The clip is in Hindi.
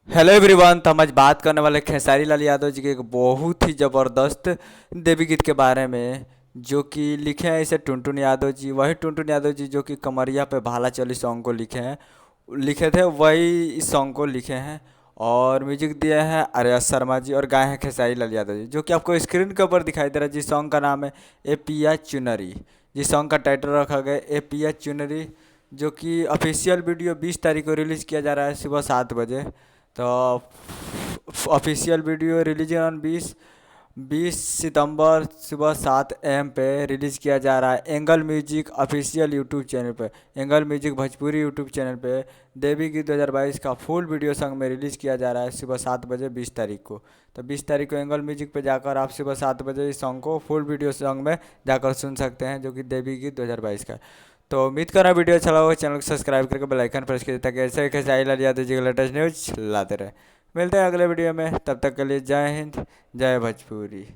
Hello everyone. तो हम आज बात करने वाले खेसारी लाल यादव जी के एक बहुत ही ज़बरदस्त देवी गीत के बारे में, जो कि लिखे हैं इसे टुनटुन यादव जी। वही टुनटुन यादव जी जो कि कमरिया पे भाला चली सॉन्ग को लिखे थे, वही इस सॉन्ग को लिखे हैं। और म्यूजिक दिए हैं आर्या शर्मा जी और गाए हैं खेसारी लाल यादव जी, जो कि आपको स्क्रीन के ऊपर दिखाई दे रहा है। जिस सॉन्ग का नाम है ए पिया चुनरी। जिस सॉन्ग का टाइटल रखा गया ए पिया चुनरी, जो कि ऑफिशियल वीडियो 20 तारीख को रिलीज़ किया जा रहा है सुबह 7 बजे। तो ऑफिशियल वीडियो रिलीज ऑन 20 सितंबर सुबह 7 AM पे रिलीज़ किया जा रहा है angle music official YouTube channel पे। Angle music Bhojpuri YouTube channel पे देवी गीत 2022 का फुल वीडियो सॉन्ग में रिलीज़ किया जा रहा है सुबह 7 बजे 20 तारीख को। तो 20 तारीख को एंगल म्यूजिक पे जाकर आप सुबह 7 बजे इस सॉन्ग को फुल वीडियो सॉन्ग में जाकर सुन सकते हैं, जो कि देवी गीत 2022 का है। तो उम्मीद कर रहा वीडियो अच्छा लगा, चैनल को सब्सक्राइब करके बेल आइकन प्रेस कीजिए ताकि ऐसे कैसे आई लाल यादव जी के लेटेस्ट न्यूज़ लाते रहे। मिलते हैं अगले वीडियो में, तब तक के लिए जय हिंद, जय भोजपुरी।